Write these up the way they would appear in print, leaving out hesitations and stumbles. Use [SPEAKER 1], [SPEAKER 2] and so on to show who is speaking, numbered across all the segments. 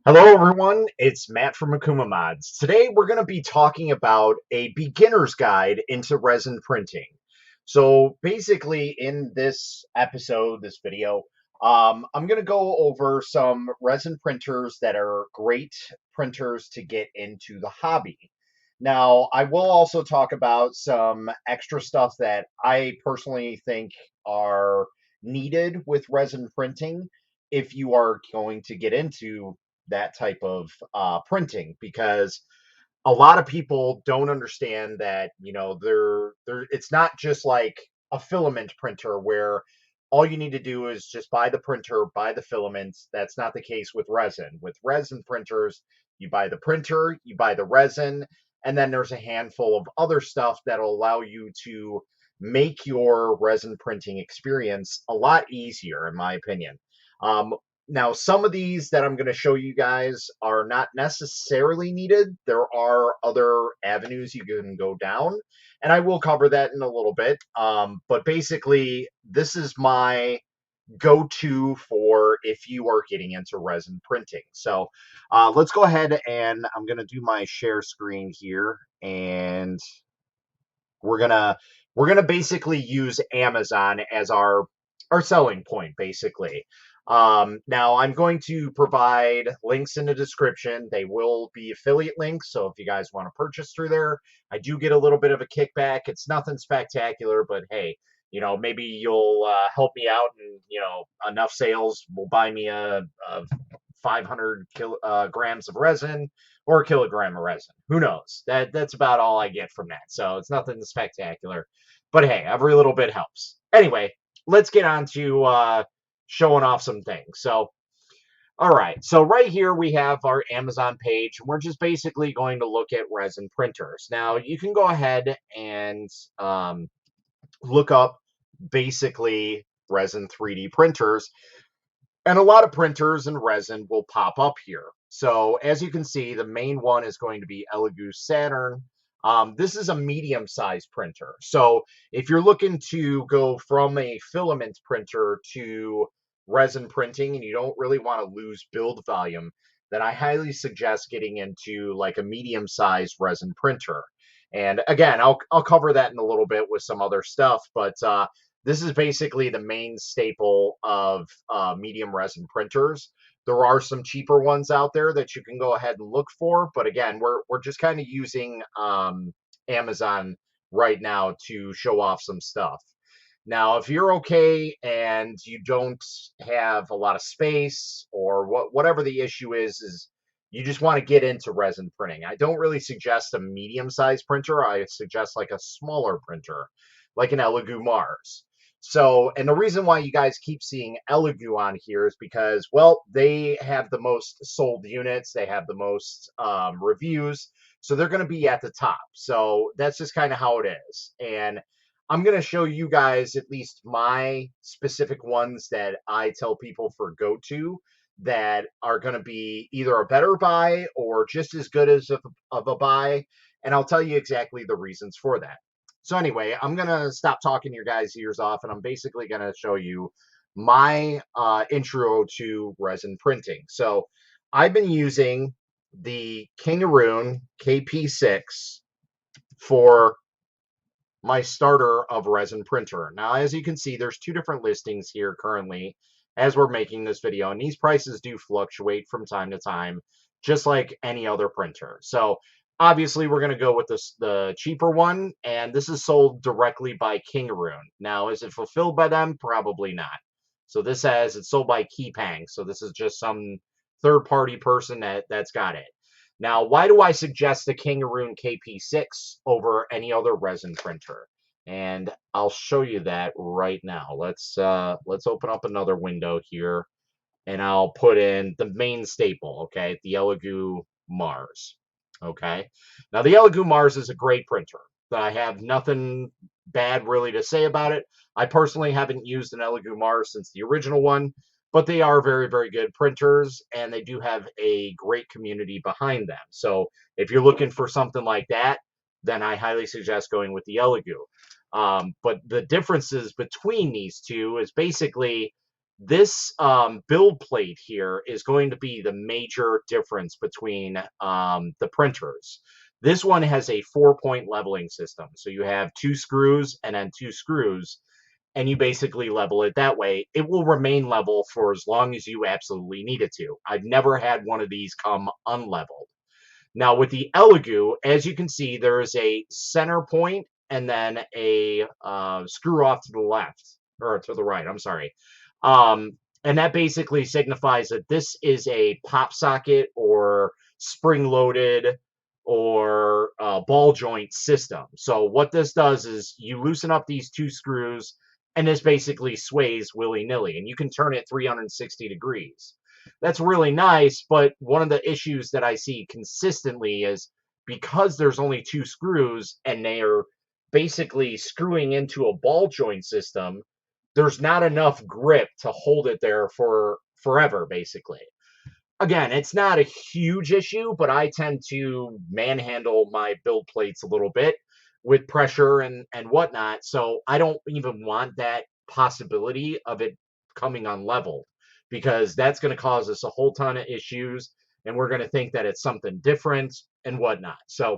[SPEAKER 1] Hello everyone, it's Matt from Akuma Mods. Today we're going to be talking about a beginner's guide into resin printing. So basically in this episode, this video, I'm going to go over some resin printers that are great printers to get into the hobby. Now, I will also talk about some extra stuff that I personally think are needed with resin printing if you are going to get into that type of printing, because a lot of people don't understand that they're it's not just like a filament printer where all you need to do is just buy the printer, buy the filaments. That's not the case with resin. With resin printers, you buy the printer, you buy the resin, and then there's a handful of other stuff that'll allow you to make your resin printing experience a lot easier, in my opinion. Now, some of these that I'm going to show you guys are not necessarily needed. There are other avenues you can go down, and I will cover that in a little bit. But basically, this is my go-to for if you are getting into resin printing. So let's go ahead and I'm going to do my share screen here, and we're gonna we're gonna basically use Amazon as our selling point, basically. Now I'm going to provide links in the description. They will be affiliate links, so if you guys want to purchase through there, I do get a little bit of a kickback. It's nothing spectacular, but hey, maybe you'll help me out, and enough sales will buy me a 500 grams of resin or a kilogram of resin. Who knows? That's about all I get from that. So it's nothing spectacular. But hey, every little bit helps. Anyway, let's get on to showing off some things. So, all right. So right here we have our Amazon page. We're just basically going to look at resin printers. Now you can go ahead and look up basically resin 3D printers, and a lot of printers and resin will pop up here. So as you can see, the main one is going to be Elegoo Saturn. This is a medium-sized printer. So if you're looking to go from a filament printer to resin printing and you don't really want to lose build volume, then I highly suggest getting into like a medium-sized resin printer. And again, I'll cover that in a little bit with some other stuff, but this is basically the main staple of medium resin printers. There are some cheaper ones out there that you can go ahead and look for, but again, we're just kind of using Amazon right now to show off some stuff. Now, if you're okay and you don't have a lot of space, or whatever the issue is you just want to get into resin printing, I don't really suggest a medium-sized printer. I suggest like a smaller printer, like an Elegoo Mars. So, and the reason why you guys keep seeing Elegoo on here is because, well, they have the most sold units, they have the most reviews, so they're going to be at the top. So that's just kind of how it is. And I'm going to show you guys at least my specific ones that I tell people for go-to that are going to be either a better buy or just as good as of a buy. And I'll tell you exactly the reasons for that. So anyway, I'm going to stop talking your guys' ears off, and I'm basically going to show you my intro to resin printing. So I've been using the Kingaroon KP6 for my starter of resin printer. Now, as you can see, there's two different listings here currently as we're making this video, and these prices do fluctuate from time to time, just like any other printer. So obviously we're going to go with the cheaper one, and this is sold directly by Kingaroon. Now, is it fulfilled by them? Probably not. So this says it's sold by Keepang, so this is just some third-party person that's got it. Now, why do I suggest the Kangaroon KP6 over any other resin printer? And I'll show you that right now. Let's open up another window here, and I'll put in the main staple, okay, the Elegoo Mars. Okay. Now the Elegoo Mars is a great printer. I have nothing bad really to say about it. I personally haven't used an Elegoo Mars since the original one, but they are very, very good printers, and they do have a great community behind them. So if you're looking for something like that, then I highly suggest going with the Elegoo. But the differences between these two is basically This build plate here is going to be the major difference between the printers. This one has a 4-point leveling system. So you have 2 screws and then 2 screws, and you basically level it that way. It will remain level for as long as you absolutely need it to. I've never had one of these come unleveled. Now with the Elegoo, as you can see, there is a center point and then a screw off to the left, or to the right, I'm sorry. And that basically signifies that this is a pop socket or spring loaded or ball joint system. So what this does is you loosen up these 2 screws and this basically sways willy-nilly, and you can turn it 360 degrees. That's really nice, but one of the issues that I see consistently is because there's only 2 screws and they are basically screwing into a ball joint system, there's not enough grip to hold it there for forever, basically. Again, it's not a huge issue, but I tend to manhandle my build plates a little bit with pressure and whatnot. So I don't even want that possibility of it coming unleveled because that's going to cause us a whole ton of issues and we're going to think that it's something different and whatnot. So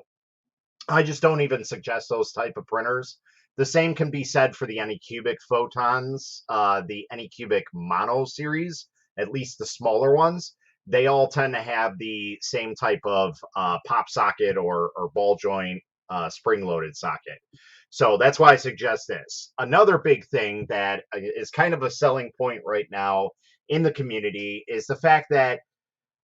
[SPEAKER 1] I just don't even suggest those type of printers. The same can be said for the Anycubic Photons, the Anycubic Mono series, at least the smaller ones. They all tend to have the same type of pop socket or ball joint spring-loaded socket. So that's why I suggest this. Another big thing that is kind of a selling point right now in the community is the fact that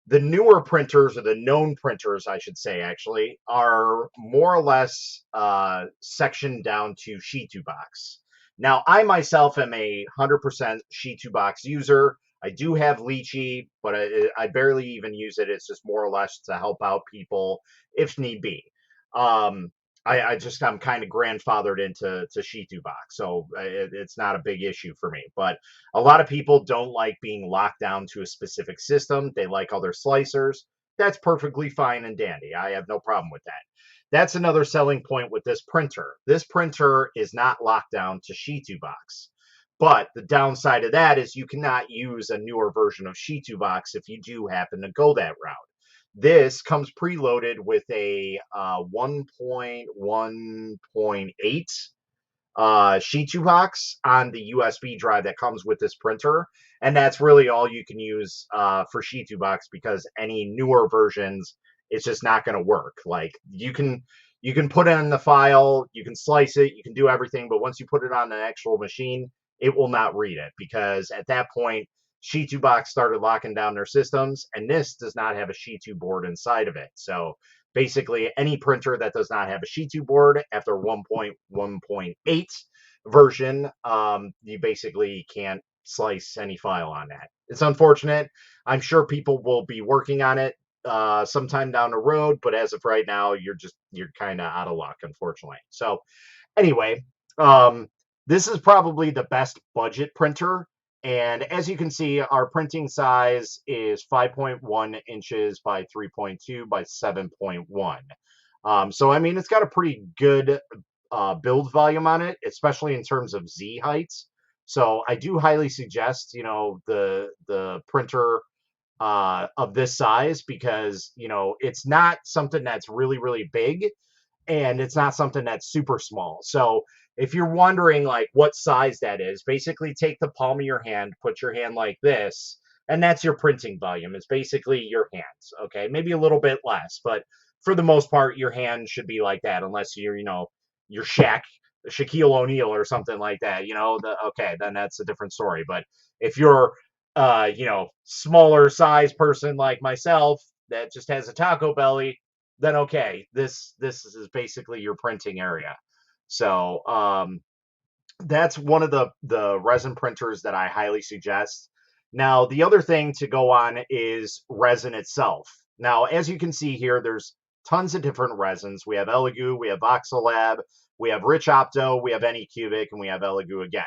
[SPEAKER 1] the newer printers, or the known printers, I should say, actually, are more or less sectioned down to Sheet2 box. Now, I myself am a 100% Sheet2 box user. I do have Lychee, but I barely even use it. It's just more or less to help out people if need be. Um, I'm kind of grandfathered into Sheet2 box, so it's not a big issue for me. But a lot of people don't like being locked down to a specific system. They like other slicers. That's perfectly fine and dandy. I have no problem with that. That's another selling point with this printer. This printer is not locked down to Sheet2 box. But the downside of that is you cannot use a newer version of Sheet2 box if you do happen to go that route. This comes preloaded with a 1.1.8 Sheet2 box on the USB drive that comes with this printer. And that's really all you can use for Sheet2 box because any newer versions, it's just not going to work. Like you can put in the file, you can slice it, you can do everything, but once you put it on an actual machine, it will not read it because at that point, Sheet2 box started locking down their systems, and this does not have a Sheet2 board inside of it. So basically, any printer that does not have a Sheet2 board after 1.1.8 version, you basically can't slice any file on that. It's unfortunate. I'm sure people will be working on it sometime down the road, but as of right now, you're kind of out of luck, unfortunately. So anyway, um, this is probably the best budget printer. And as you can see, our printing size is 5.1 inches by 3.2 by 7.1. So, I mean, it's got a pretty good build volume on it, especially in terms of Z heights. So I do highly suggest, the printer of this size because, it's not something that's really, really big and it's not something that's super small. So if you're wondering like what size that is, basically take the palm of your hand, put your hand like this, and that's your printing volume. It's basically your hands. Okay, maybe a little bit less, but for the most part, your hand should be like that, unless you're Shaquille O'Neal or something like that. Okay, then that's a different story. But if you're smaller size person like myself that just has a taco belly, then okay, this is basically your printing area. So that's one of the resin printers that I highly suggest. Now, the other thing to go on is resin itself. Now, as you can see here, there's tons of different resins. We have Elegoo, we have Voxelab, we have Rich Opto, we have Anycubic, and we have Elegoo again.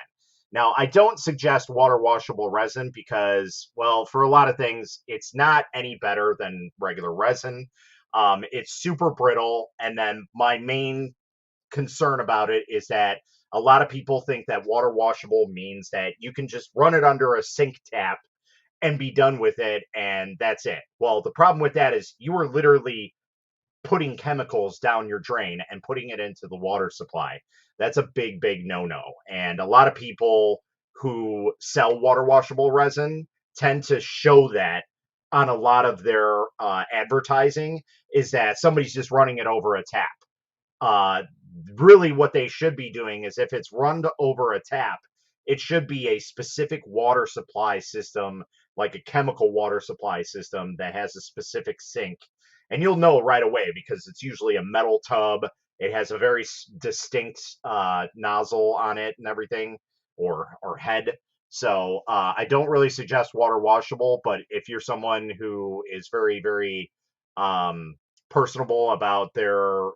[SPEAKER 1] Now, I don't suggest water washable resin because, well, for a lot of things, it's not any better than regular resin. It's super brittle, and then my main concern about it is that A lot of people think that water washable means that you can just run it under a sink tap and be done with it, and that's it. Well, the problem with that is you are literally putting chemicals down your drain and putting it into the water supply. That's a big, big no no. And a lot of people who sell water washable resin tend to show that on a lot of their advertising, is that somebody's just running it over a tap. Uh, Really, what they should be doing is if it's run over a tap, it should be a specific water supply system, like a chemical water supply system that has a specific sink. And you'll know right away because it's usually a metal tub. It has a very distinct nozzle on it and everything, or head. So I don't really suggest water washable, but if you're someone who is very, very um, personable about their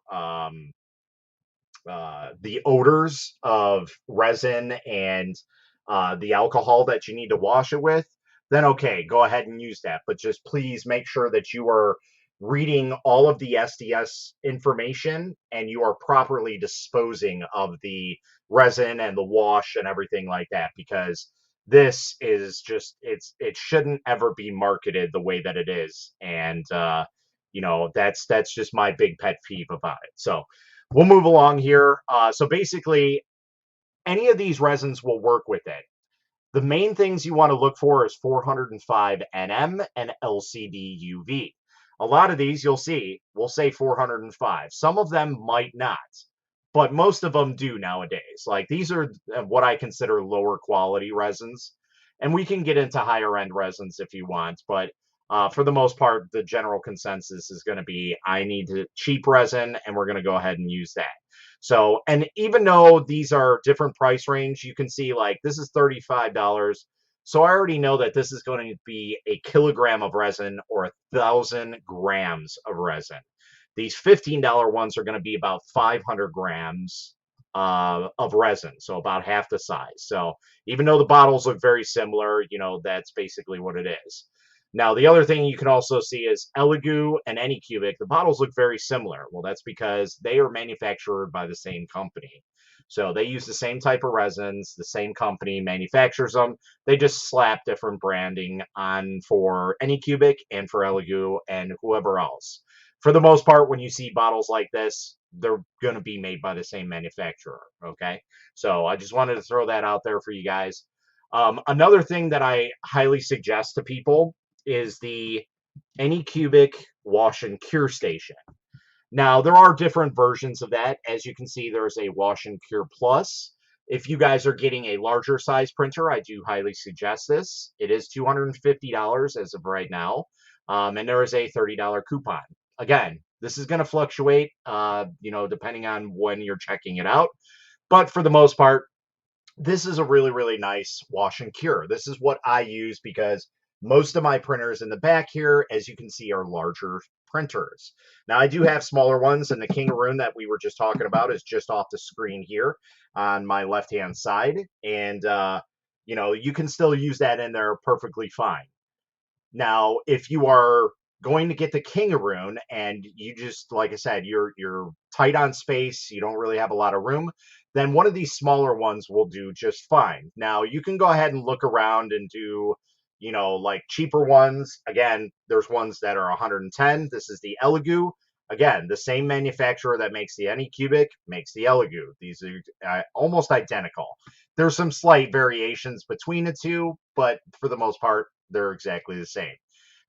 [SPEAKER 1] the odors of resin and the alcohol that you need to wash it with, then okay, go ahead and use that. But just please make sure that you are reading all of the SDS information and you are properly disposing of the resin and the wash and everything like that, because this is just, it shouldn't ever be marketed the way that it is. And that's just my big pet peeve about it. So we'll move along here. So basically, any of these resins will work with it. The main things you want to look for is 405 NM and LCD UV. A lot of these you'll see will say 405. Some of them might not, but most of them do nowadays. Like these are what I consider lower quality resins, and we can get into higher end resins if you want, but for the most part, the general consensus is going to be I need cheap resin, and we're going to go ahead and use that. So, and even though these are different price range, you can see like this is $35. So I already know that this is going to be a kilogram of resin or 1,000 grams of resin. These $15 ones are going to be about 500 grams of resin, so about half the size. So even though the bottles look very similar, that's basically what it is. Now, the other thing you can also see is Elegoo and Anycubic. The bottles look very similar. Well, that's because they are manufactured by the same company. So they use the same type of resins, the same company manufactures them. They just slap different branding on for Anycubic and for Elegoo and whoever else. For the most part, when you see bottles like this, they're going to be made by the same manufacturer. Okay. So I just wanted to throw that out there for you guys. Another thing that I highly suggest to people is the Anycubic wash and cure station. Now, there are different versions of that. As you can see, there's a wash and cure plus. If you guys are getting a larger size printer, I do highly suggest this. It is $250 as of right now, and there is a $30 coupon. Again, this is going to fluctuate, depending on when you're checking it out. But for the most part, this is a really, really nice wash and cure. This is what I use because most of my printers in the back here, as you can see, are larger printers. Now, I do have smaller ones, and the Kangaroo that we were just talking about is just off the screen here on my left-hand side. And, you can still use that in there perfectly fine. Now, if you are going to get the Kangaroo and you just, like I said, you're tight on space, you don't really have a lot of room, then one of these smaller ones will do just fine. Now, you can go ahead and look around and do, like cheaper ones. Again, there's ones that are 110. This is the Elegoo. Again, the same manufacturer that makes the Anycubic makes the Elegoo. These are almost identical. There's some slight variations between the two, but for the most part, they're exactly the same.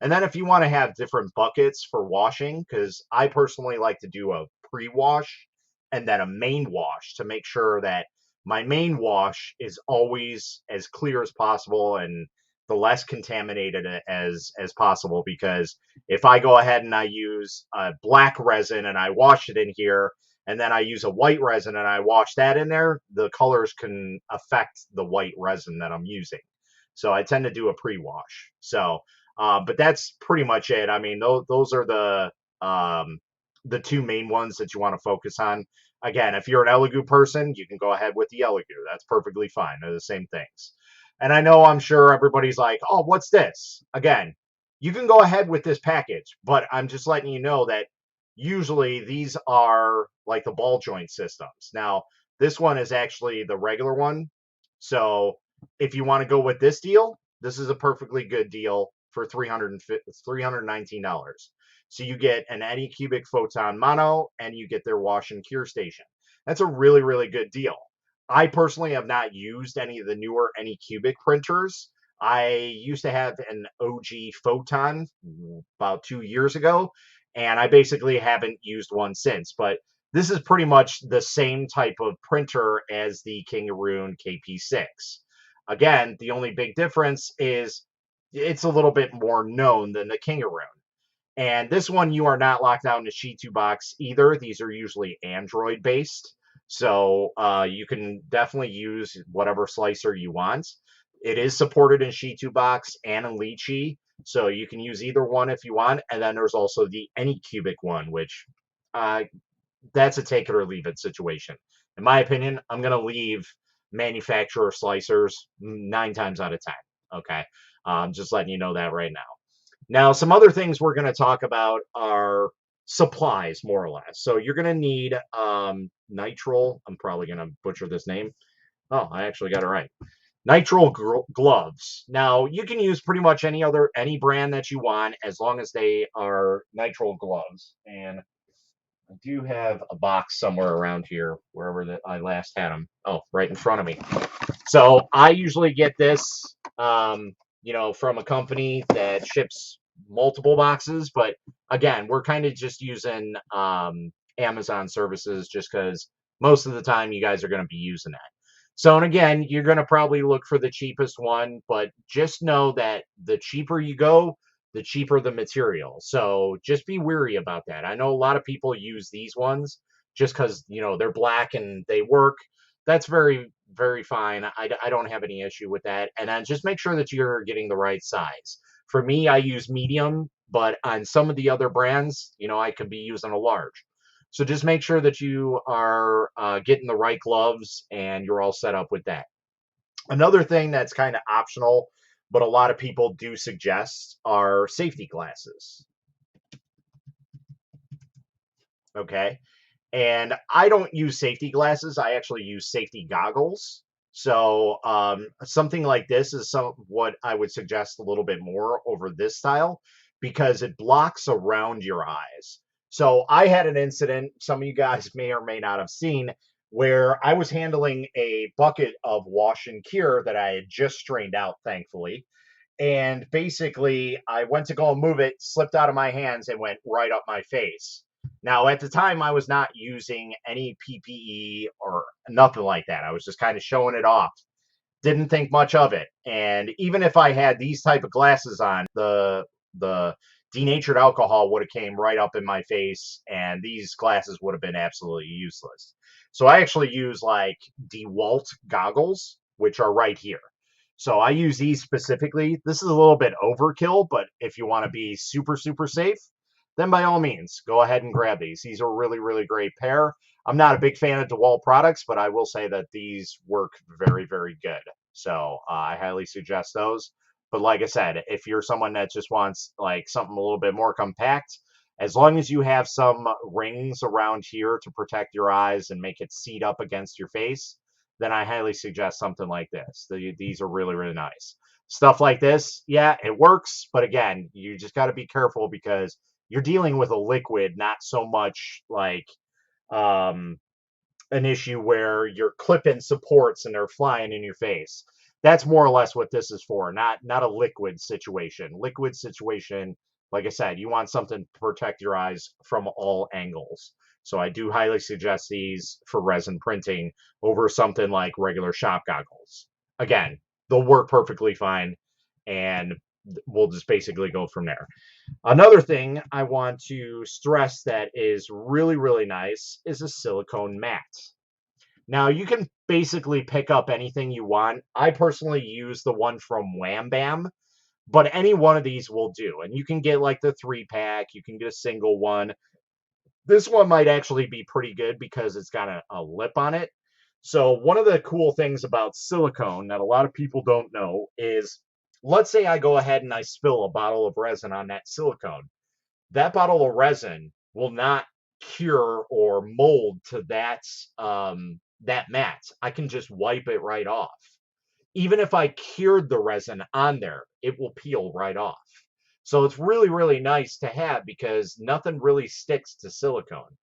[SPEAKER 1] And then if you want to have different buckets for washing, because I personally like to do a pre-wash and then a main wash to make sure that my main wash is always as clear as possible and the less contaminated as possible. Because if I go ahead and I use a black resin and I wash it in here, and then I use a white resin and I wash that in there, the colors can affect the white resin that I'm using. So I tend to do a pre-wash. So, but that's pretty much it. I mean, those are the two main ones that you want to focus on. Again, if you're an Elegoo person, you can go ahead with the Elegoo. That's perfectly fine. They're the same things. And I know I'm sure everybody's like, oh, what's this? Again, you can go ahead with this package, but I'm just letting you know that usually these are like the ball joint systems. Now, This one is actually the regular one. So if you want to go with this deal, this is a perfectly good deal for $319. So you get an Anycubic Photon Mono and you get their wash and cure station. That's a really, really good deal. I personally have not used any of the newer Anycubic printers. I used to have an OG Photon about 2 years ago, and I basically haven't used one since. But this is pretty much the same type of printer as the Kangaroo KP6. Again, the only big difference is it's a little bit more known than the Kangaroo. And this one, you are not locked down to Shitu box either. These are usually Android based. So you can definitely use whatever slicer you want. It is supported in Shitu box and in Lychee. So you can use either one if you want. And then there's also the Anycubic one, which uh, that's a take it or leave it situation. In my opinion, I'm going to leave manufacturer slicers 9 times out of 10. Okay. Just letting you know that right now. Now, some other things we're going to talk about are supplies, more or less. So you're going to need nitrile. I'm probably going to butcher this name. Oh, I actually got it right. Nitrile gloves. Now, you can use pretty much any brand that you want as long as they are nitrile gloves. And I do have a box somewhere around here, wherever that I last had them. Oh, right in front of me. So I usually get this, from a company that ships multiple boxes. But again, we're kind of just using Amazon services just because most of the time you guys are going to be using that. So, and again, you're going to probably look for the cheapest one, but just know that the cheaper you go, the cheaper the material. So just be weary about that. I know a lot of people use these ones just because, they're black and they work. That's very, very fine. I don't have any issue with that. And then just make sure that you're getting the right size. For me, I use medium, but on some of the other brands, I could be using a large. So just make sure that you are getting the right gloves and you're all set up with that. Another thing that's kind of optional, but a lot of people do suggest are safety glasses. Okay. And I don't use safety glasses. I actually use safety goggles. So something like this is what I would suggest a little bit more over this style because it blocks around your eyes. So I had an incident, some of you guys may or may not have seen, where I was handling a bucket of wash and cure that I had just strained out, thankfully. And basically, I went to go and move it, slipped out of my hands, and went right up my face. Now, at the time, I was not using any PPE or nothing like that. I was just kind of showing it off. Didn't think much of it. And even if I had these type of glasses on, the denatured alcohol would have came right up in my face, and these glasses would have been absolutely useless. So I actually use like DeWalt goggles, which are right here. So I use these specifically. This is a little bit overkill, but if you want to be super, super safe, then by all means, go ahead and grab these. These are a really, really great pair. I'm not a big fan of DeWalt products, but I will say that these work very, very good. So I highly suggest those. But like I said, if you're someone that just wants like something a little bit more compact, as long as you have some rings around here to protect your eyes and make it seat up against your face, then I highly suggest something like this. These are really, really nice. Stuff like this, yeah, it works. But again, you just got to be careful because you're dealing with a liquid, not so much like um, an issue where you're clipping supports and they're flying in your face. That's more or less what this is for, not a liquid situation. Liquid situation, like I said, you want something to protect your eyes from all angles. So I do highly suggest these for resin printing over something like regular shop goggles. Again, they'll work perfectly fine, and we'll just basically go from there. Another thing I want to stress that is really, really nice is a silicone mat. Now, you can basically pick up anything you want. I personally use the one from Wham Bam, but any one of these will do. And you can get like the 3-pack, you can get a single one. This one might actually be pretty good because it's got a lip on it. So, one of the cool things about silicone that a lot of people don't know is let's say I go ahead and I spill a bottle of resin on that silicone. That bottle of resin will not cure or mold to that that mat. I can just wipe it right off. Even if I cured the resin on there, it will peel right off. So it's really, really nice to have because nothing really sticks to silicone.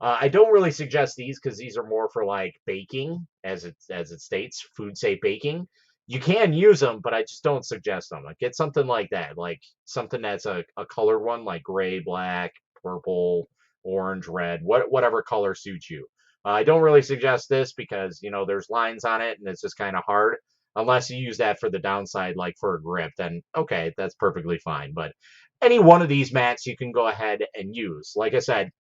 [SPEAKER 1] I don't really suggest these because these are more for like baking, as it states, food safe baking. You can use them, but I just don't suggest them. Like get something like that, like something that's a colored one, like gray, black, purple, orange, red, whatever color suits you. I don't really suggest this because there's lines on it and it's just kind of hard. Unless you use that for the downside, like for a grip, then okay, that's perfectly fine. But any one of these mats you can go ahead and use. Like I said,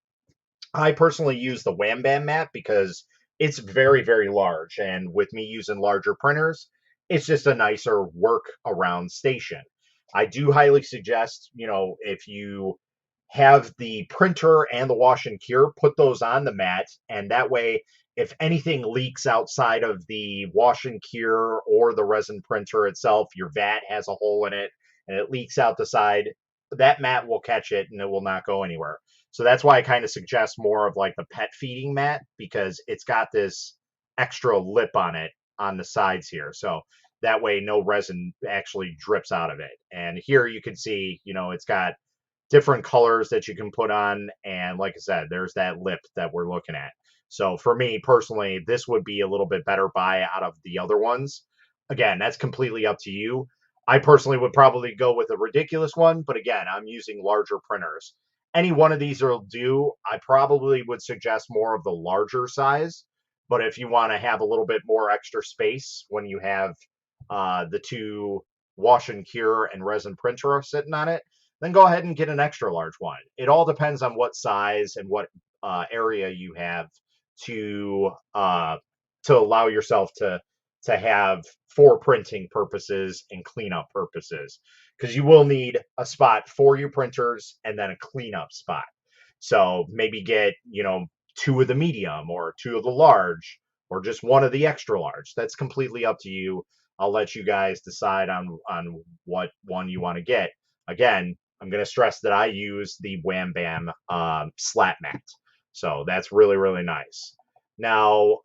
[SPEAKER 1] I personally use the Wham Bam mat because it's very, very large. And with me using larger printers, it's just a nicer work around station. I do highly suggest, if you have the printer and the wash and cure, put those on the mat. And that way, if anything leaks outside of the wash and cure or the resin printer itself, your vat has a hole in it and it leaks out the side, that mat will catch it and it will not go anywhere. So that's why I kind of suggest more of like the pet feeding mat because it's got this extra lip on it on the sides here. So that way no resin actually drips out of it. And here you can see, it's got different colors that you can put on. And like I said, there's that lip that we're looking at. So for me personally, this would be a little bit better buy out of the other ones. Again, that's completely up to you. I personally would probably go with a ridiculous one, but again, I'm using larger printers. Any one of these will do. I probably would suggest more of the larger size, but if you want to have a little bit more extra space when you have the two wash and cure and resin printer sitting on it, then go ahead and get an extra large one. It all depends on what size and what area you have to uh, to allow yourself to have for printing purposes and cleanup purposes, because you will need a spot for your printers and then a cleanup spot. So maybe get two of the medium or two of the large or just one of the extra large. That's completely up to you. I'll let you guys decide on what one you want to get. Again, I'm going to stress that I use the Wham Bam slat mat. So that's really, really nice. Now,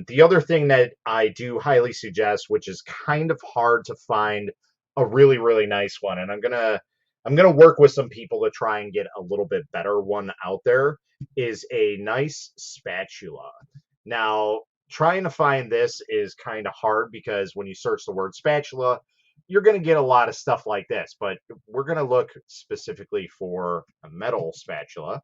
[SPEAKER 1] the other thing that I do highly suggest, which is kind of hard to find a really, really nice one, and I'm gonna work with some people to try and get a little bit better one out there, is a nice spatula. Now, trying to find this is kind of hard because when you search the word spatula, you're going to get a lot of stuff like this, but we're going to look specifically for a metal spatula.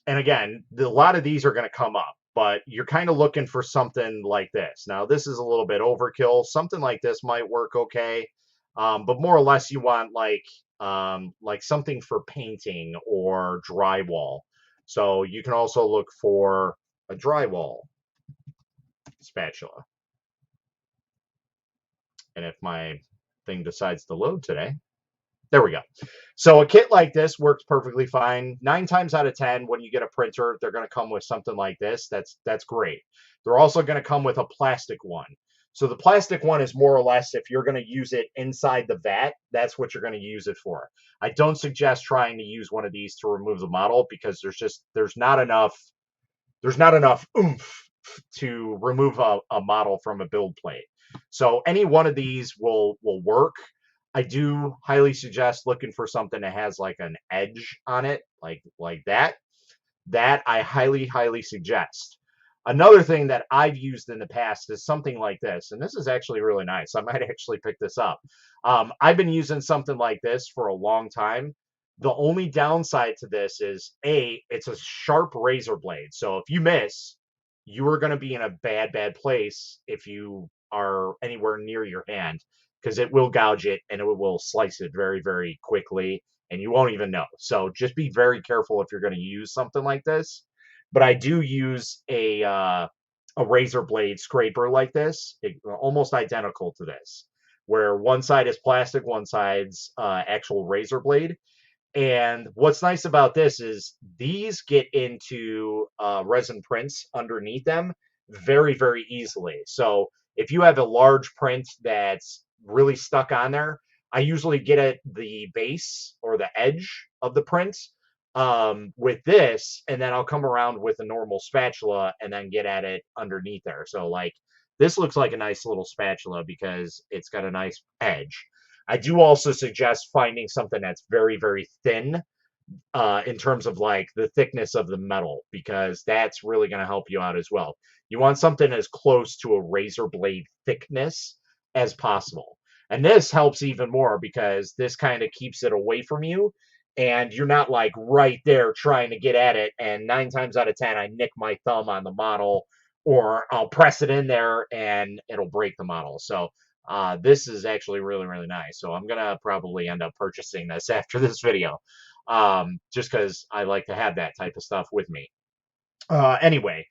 [SPEAKER 1] And again, a lot of these are going to come up, but you're kind of looking for something like this. Now, this is a little bit overkill. Something like this might work okay, but more or less you want like something for painting or drywall. So you can also look for a drywall spatula. And if my thing decides to load today, there we go. So a kit like this works perfectly fine. 9 times out of 10, when you get a printer, they're going to come with something like this. That's great. They're also going to come with a plastic one. So the plastic one is more or less if you're going to use it inside the vat, that's what you're going to use it for. I don't suggest trying to use one of these to remove the model because there's not enough oomph to remove a model from a build plate. So any one of these will work. I do highly suggest looking for something that has like an edge on it, like that. That I highly, highly suggest. Another thing that I've used in the past is something like this, and this is actually really nice. I might actually pick this up. I've been using something like this for a long time. The only downside to this is it's a sharp razor blade. So if you miss, you are going to be in a bad, bad place if you are anywhere near your hand because it will gouge it and it will slice it very, very quickly and you won't even know. So just be very careful if you're going to use something like this. But I do use a razor blade scraper like this, almost identical to this, where one side is plastic, one side's actual razor blade. And what's nice about this is these get into resin prints underneath them very, very easily. So if you have a large print that's really stuck on there, I usually get at the base or the edge of the print with this, and then I'll come around with a normal spatula and then get at it underneath there. So like this looks like a nice little spatula because it's got a nice edge. I do also suggest finding something that's very, very thin in terms of like the thickness of the metal, because that's really going to help you out as well. You want something as close to a razor blade thickness as possible. And this helps even more because this kind of keeps it away from you and you're not like right there trying to get at it. And 9 times out of 10, I nick my thumb on the model or I'll press it in there and it'll break the model. So this is actually really, really nice. So I'm going to probably end up purchasing this after this video, just because I like to have that type of stuff with me. Anyway,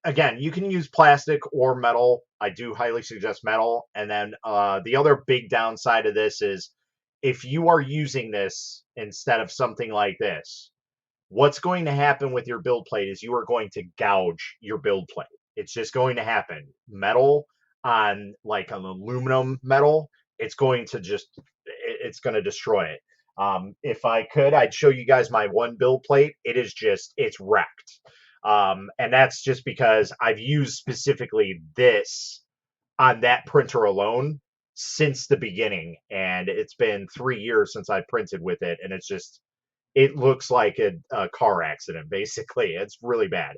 [SPEAKER 1] again, you can use plastic or metal. I do highly suggest metal. And then the other big downside of this is if you are using this instead of something like this, what's going to happen with your build plate is you are going to gouge your build plate. It's just going to happen. Metal on like an aluminum metal, it's going to just, it's going to destroy it. If I could, I'd show you guys my one build plate. It is just, it's wrecked. And that's just because I've used specifically this on that printer alone since the beginning. And it's been 3 years since I printed with it. And it's just, it looks like a car accident, basically. It's really bad.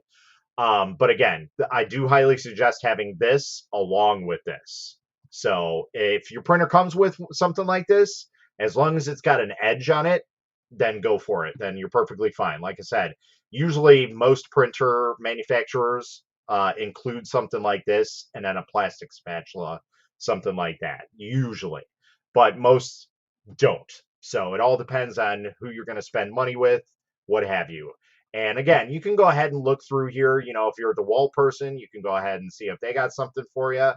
[SPEAKER 1] But again, I do highly suggest having this along with this. So if your printer comes with something like this, as long as it's got an edge on it, then go for it. Then you're perfectly fine. Like I said, usually most printer manufacturers include something like this and then a plastic spatula, something like that, usually. But most don't. So it all depends on who you're going to spend money with, what have you. And again, you can go ahead and look through here. You know, if you're a DeWalt person, you can go ahead and see if they got something for you.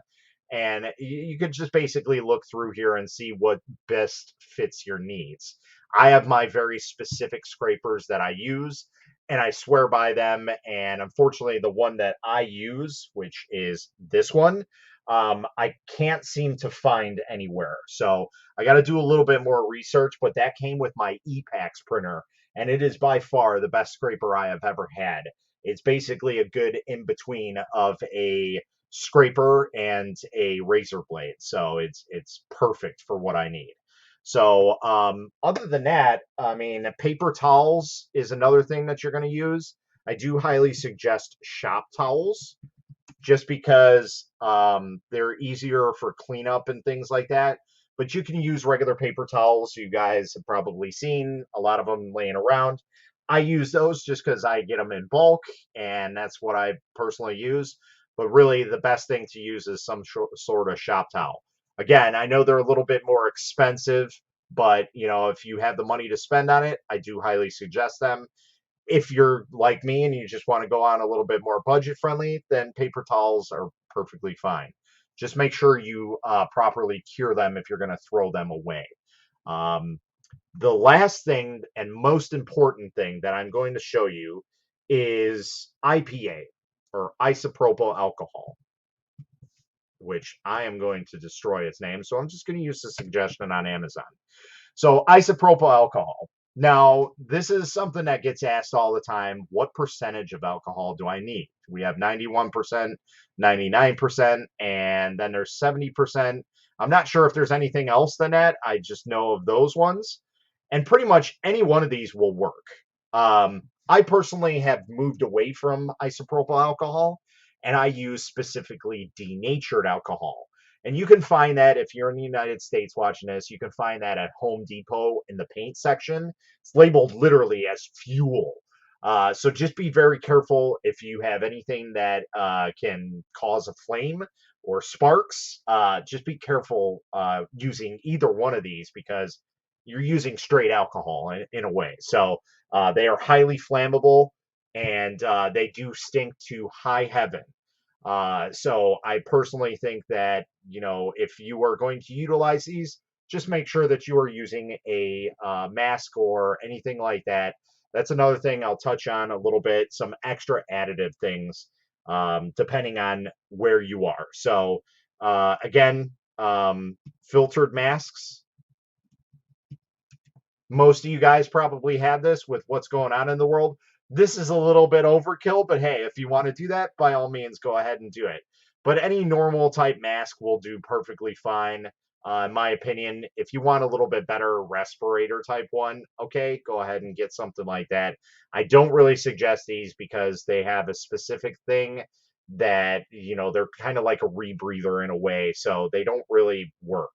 [SPEAKER 1] And you could just basically look through here and see what best fits your needs. I have my very specific scrapers that I use, and I swear by them. And unfortunately, the one that I use, which is this one, I can't seem to find anywhere. So I got to do a little bit more research, but that came with my EPAX printer, and it is by far the best scraper I have ever had. It's basically a good in between of a scraper and a razor blade, so it's perfect for what I need. So other than that, I mean, paper towels is another thing that you're going to use. I do highly suggest shop towels just because they're easier for cleanup and things like that. But you can use regular paper towels. You guys have probably seen a lot of them laying around. I use those just because I get them in bulk, and that's what I personally use. But really, the best thing to use is some sort of shop towel. Again, I know they're a little bit more expensive, but you know, if you have the money to spend on it, I do highly suggest them. If you're like me and you just want to go on a little bit more budget friendly, then paper towels are perfectly fine. Just make sure you properly cure them if you're going to throw them away. Um, the last thing and most important thing that I'm going to show you is IPA, or isopropyl alcohol, which I am going to destroy its name. So I'm just going to use the suggestion on Amazon. So isopropyl alcohol. Now, this is something that gets asked all the time. What percentage of alcohol do I need? We have 91%, 99%, and then there's 70%. I'm not sure if there's anything else than that. I just know of those ones. And pretty much any one of these will work. I personally have moved away from isopropyl alcohol, and I use specifically denatured alcohol. And you can find that if you're in the United States watching this, you can find that at Home Depot in the paint section. It's labeled literally as fuel. So just be very careful if you have anything that can cause a flame or sparks. Just be careful using either one of these because you're using straight alcohol in a way. So they are highly flammable and they do stink to high heaven. So I personally think that, you know, if you are going to utilize these, just make sure that you are using a mask or anything like that. That's another thing I'll touch on a little bit, some extra additive things depending on where you are. So again, filtered masks Most of you guys probably have this with what's going on in the world. This is a little bit overkill, but hey, if you want to do that, by all means, go ahead and do it. But any normal type mask will do perfectly fine. In my opinion, if you want a little bit better respirator type one, okay, go ahead and get something like that. I don't really suggest these because they have a specific thing that, they're kind of like a rebreather in a way, so they don't really work.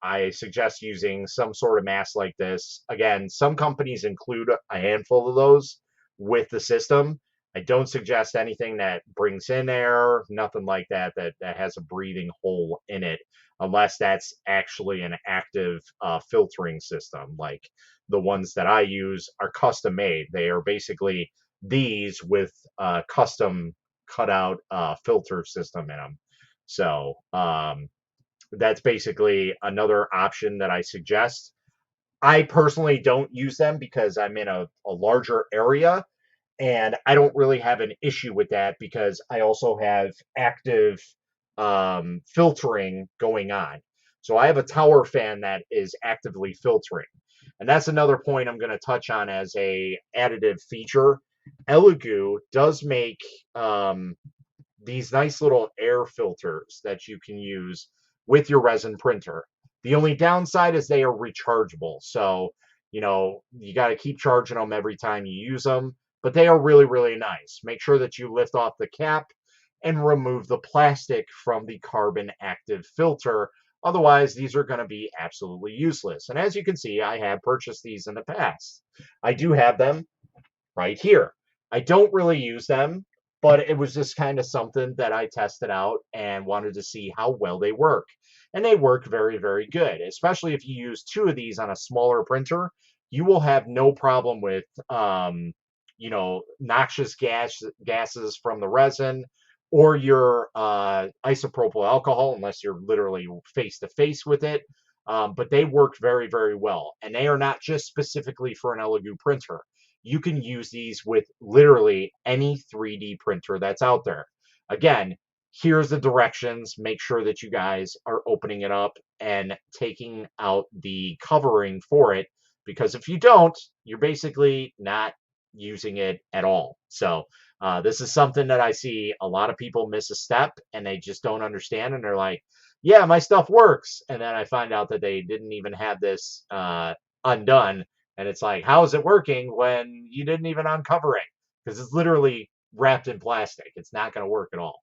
[SPEAKER 1] I suggest using some sort of mask like this. Again, some companies include a handful of those with the system. I don't suggest anything that brings in air, nothing like that, that has a breathing hole in it, unless that's actually an active filtering system. Like the ones that I use are custom made. They are basically these with custom cutout filter system in them. So, that's basically another option that I suggest. I personally don't use them because I'm in a larger area and I don't really have an issue with that because I also have active filtering going on. So I have a tower fan that is actively filtering. And that's another point I'm going to touch on as a additive feature. Elegoo does make these nice little air filters that you can use with your resin printer. The only downside is they are rechargeable. So, you got to keep charging them every time you use them, but they are really, really nice. Make sure that you lift off the cap and remove the plastic from the carbon active filter. Otherwise, these are going to be absolutely useless. And as you can see, I have purchased these in the past. I do have them right here. I don't really use them, but it was just kind of something that I tested out and wanted to see how well they work. And they work very, very good, especially if you use two of these on a smaller printer. You will have no problem with, noxious gases from the resin or your isopropyl alcohol, unless you're literally face to face with it. But they work very, very well. And they are not just specifically for an Elegoo printer. You can use these with literally any 3D printer that's out there. Again, here's the directions. Make sure that you guys are opening it up and taking out the covering for it, because if you don't, you're basically not using it at all. So, this is something that I see a lot of people miss a step and they just don't understand. And they're like, yeah, my stuff works. And then I find out that they didn't even have this undone, and it's like, how is it working when you didn't even uncover it? Because it's literally wrapped in plastic. It's not going to work at all.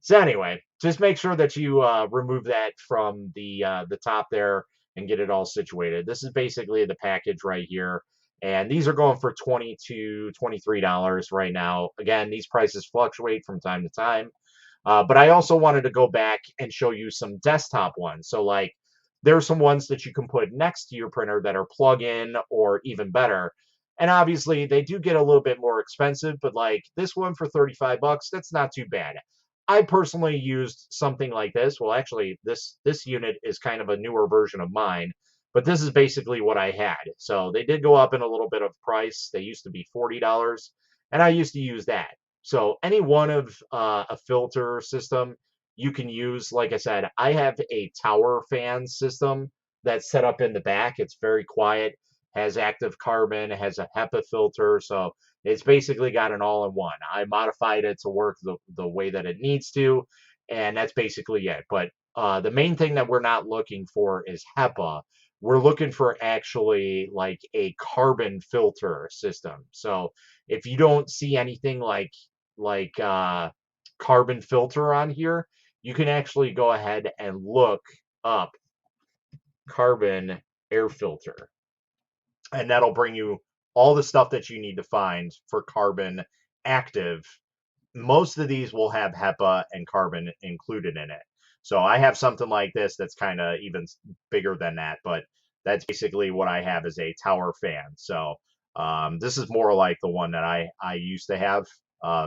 [SPEAKER 1] So anyway, just make sure that you remove that from the top there and get it all situated. This is basically the package right here. And these are going for $20 to $23 right now. Again, these prices fluctuate from time to time. But I also wanted to go back and show you some desktop ones. So like there are some ones that you can put next to your printer that are plug-in or even better. And obviously they do get a little bit more expensive, but like this one for 35 bucks, that's not too bad. I personally used something like this. Well, actually this unit is kind of a newer version of mine, but this is basically what I had. So they did go up in a little bit of price. They used to be $40, and I used to use that. So any one of a filter system you can use. Like I said, I have a tower fan system that's set up in the back. It's very quiet, has active carbon, has a HEPA filter. So it's basically got an all-in-one. I modified it to work the way that it needs to, and that's basically it. But the main thing that we're not looking for is HEPA. We're looking for actually like a carbon filter system. So if you don't see anything like carbon filter on here, you can actually go ahead and look up carbon air filter, and that'll bring you all the stuff that you need to find for carbon active. Most of these will have HEPA and carbon included in it. So I have something like this that's kind of even bigger than that, but that's basically what I have as a tower fan. So this is more like the one that I used to have,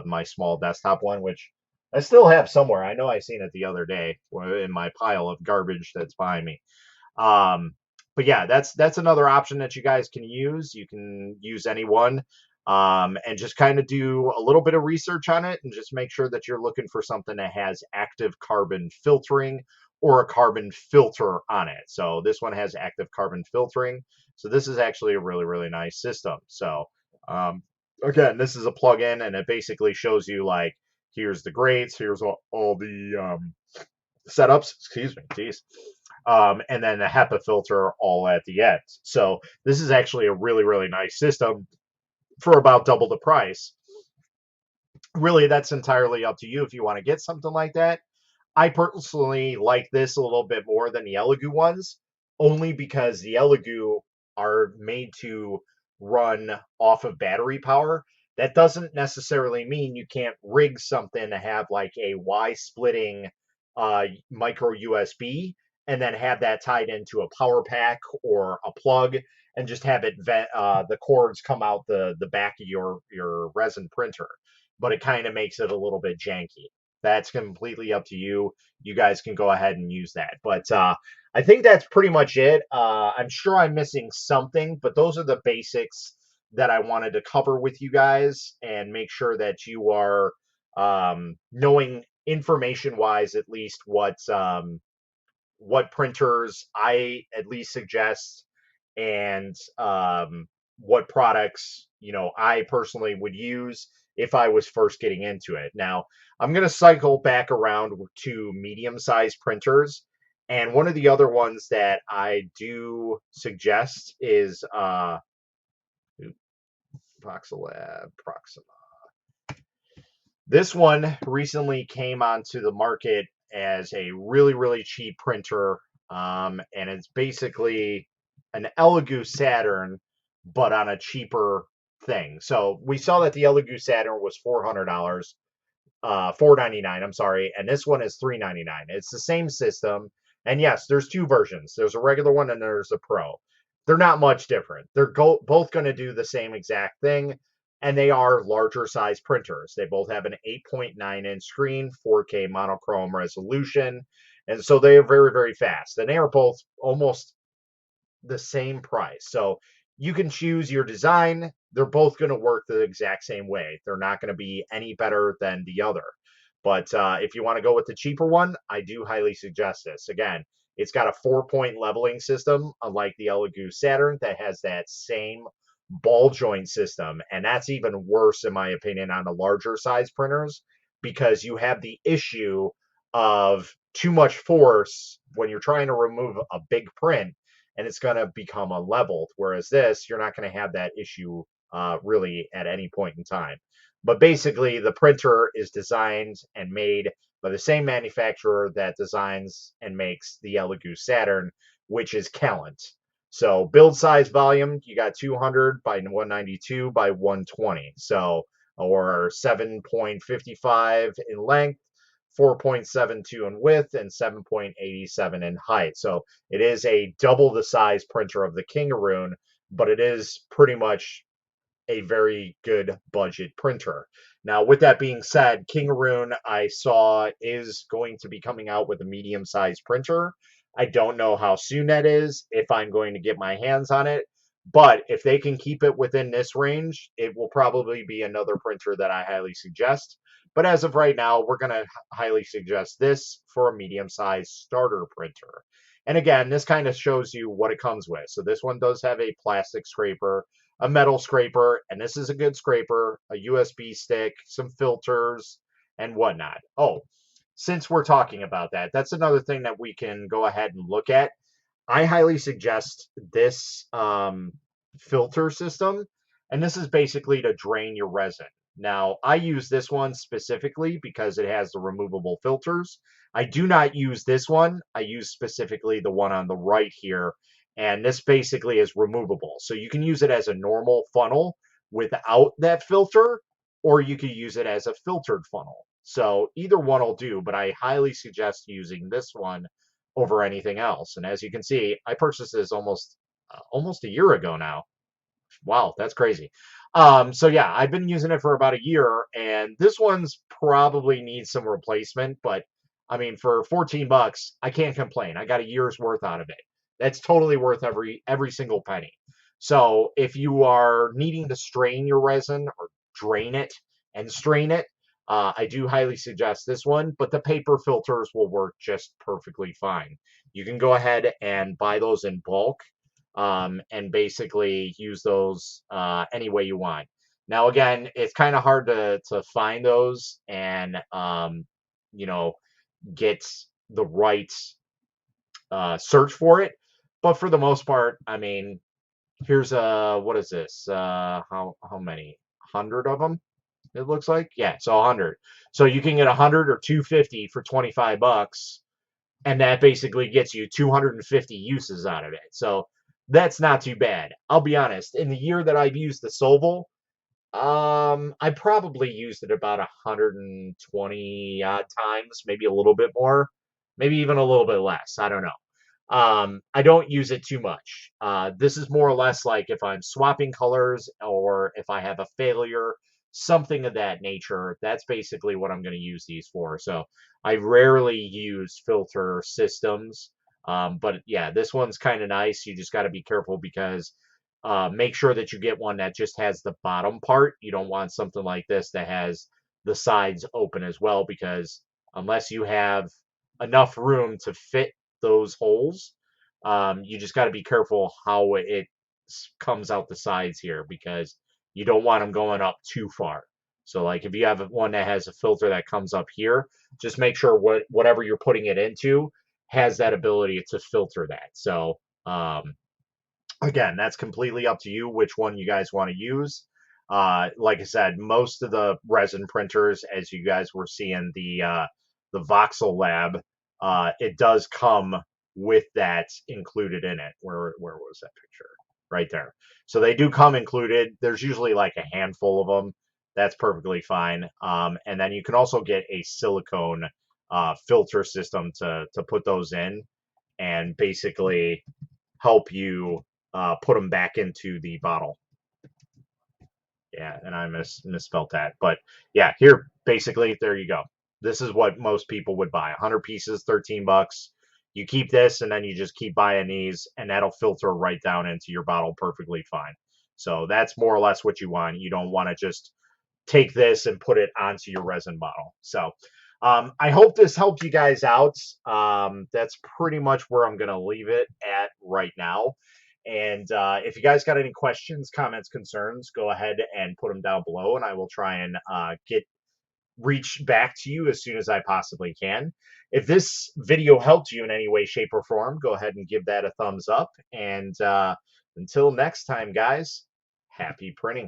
[SPEAKER 1] my small desktop one, which I still have somewhere. I know I seen it the other day in my pile of garbage that's behind me. Um, but yeah, that's another option that you guys can use. You can use any one, and just kind of do a little bit of research on it and just make sure that you're looking for something that has active carbon filtering or a carbon filter on it. So this one has active carbon filtering. So this is actually a really, really nice system. So again, this is a plugin, and it basically shows you like, here's the grades, here's all the setups, excuse me, geez. And then the HEPA filter all at the end. So this is actually a really, really nice system for about double the price. Really, that's entirely up to you if you want to get something like that. I personally like this a little bit more than the Elegoo ones, only because the Elegoo are made to run off of battery power. That doesn't necessarily mean you can't rig something to have like a Y splitting micro USB and then have that tied into a power pack or a plug and just have it the cords come out the back of your resin printer. But it kind of makes it a little bit janky. That's completely up to you. You guys can go ahead and use that. But I think that's pretty much it. I'm sure I'm missing something, but those are the basics that I wanted to cover with you guys and make sure that you are knowing information wise at least what printers I at least suggest and what products I personally would use if I was first getting into it. Now I'm going to cycle back around to medium-sized printers, and one of the other ones that I do suggest is Voxelab Proxima. This one recently came onto the market as a really, really cheap printer, and it's basically an Elegoo Saturn, but on a cheaper thing. So we saw that the Elegoo Saturn was $400, $499. I'm sorry, and this one is $399. It's the same system, and yes, there's two versions. There's a regular one and there's a Pro. They're not much different. They're both going to do the same exact thing, and they are larger size printers. They both have an 8.9-inch screen, 4K monochrome resolution, and so they are very, very fast. And they are both almost the same price. So you can choose your design. They're both going to work the exact same way. They're not going to be any better than the other. But if you want to go with the cheaper one, I do highly suggest this. Again, it's got a 4-point leveling system, unlike the Elegoo Saturn that has that same ball joint system. And that's even worse, in my opinion, on the larger size printers because you have the issue of too much force when you're trying to remove a big print and it's going to become unleveled. Whereas this, you're not going to have that issue really at any point in time. But basically, the printer is designed and made by the same manufacturer that designs and makes the Elegoo Saturn, which is Calent. So build size volume, you got 200 by 192 by 120. So, or 7.55 in length, 4.72 in width, and 7.87 in height. So it is a double the size printer of the Kingaroon, but it is pretty much a very good budget printer. Now, with that being said, Kingaroon I saw is going to be coming out with a medium-sized printer. I don't know how soon that is, if I'm going to get my hands on it, but if they can keep it within this range, it will probably be another printer that I highly suggest. But as of right now, we're going to highly suggest this for a medium-sized starter printer. And again, this kind of shows you what it comes with. So this one does have a plastic scraper, a metal scraper, and this is a good scraper, a USB stick, some filters, and whatnot. Oh, since we're talking about that, that's another thing that we can go ahead and look at. I highly suggest this filter system, and this is basically to drain your resin. Now, I use this one specifically because it has the removable filters. I do not use this one. I use specifically the one on the right here, and this basically is removable. So you can use it as a normal funnel without that filter, or you could use it as a filtered funnel. So either one will do, but I highly suggest using this one over anything else. And as you can see, I purchased this almost a year ago now. Wow, that's crazy. So yeah, I've been using it for about a year, and this one's probably needs some replacement, but I mean, for 14 bucks, I can't complain. I got a year's worth out of it. That's totally worth every single penny. So if you are needing to strain your resin or drain it and strain it, I do highly suggest this one, but the paper filters will work just perfectly fine. You can go ahead and buy those in bulk. and basically use those any way you want. Now, again, it's kind of hard to find those and you know get the right search for it, but for the most part, I mean, here's what is this? How many? 100 of them? It looks like, yeah, so 100. So you can get 100 or 250 for 25 bucks, and that basically gets you 250 uses out of it. So that's not too bad. I'll be honest. In the year that I've used the Soval, I probably used it about 120 odd times, maybe a little bit more, maybe even a little bit less. I don't know. I don't use it too much. This is more or less like if I'm swapping colors or if I have a failure, something of that nature. That's basically what I'm going to use these for. So I rarely use filter systems. But yeah, this one's kind of nice. You just got to be careful because make sure that you get one that just has the bottom part. You don't want something like this that has the sides open as well, because unless you have enough room to fit those holes, you just got to be careful how it comes out the sides here, because you don't want them going up too far. So like if you have one that has a filter that comes up here, just make sure whatever you're putting it into has that ability to filter that. So again, that's completely up to you which one you guys want to use. Like I said, most of the resin printers, as you guys were seeing the Voxel Lab, it does come with that included in it. Where was that picture? Right there. So they do come included. There's usually like a handful of them. That's perfectly fine. And then you can also get a silicone filter system to put those in, and basically help you put them back into the bottle. Yeah, and I misspelled that. But yeah, here, basically, there you go. This is what most people would buy. 100 pieces, 13 bucks. You keep this, and then you just keep buying these, and that'll filter right down into your bottle perfectly fine. So that's more or less what you want. You don't want to just take this and put it onto your resin bottle. So I hope this helped you guys out. That's pretty much where I'm going to leave it at right now. And if you guys got any questions, comments, concerns, go ahead and put them down below, and I will try and reach back to you as soon as I possibly can. If this video helped you in any way, shape, or form, go ahead and give that a thumbs up. And until next time, guys, happy printing.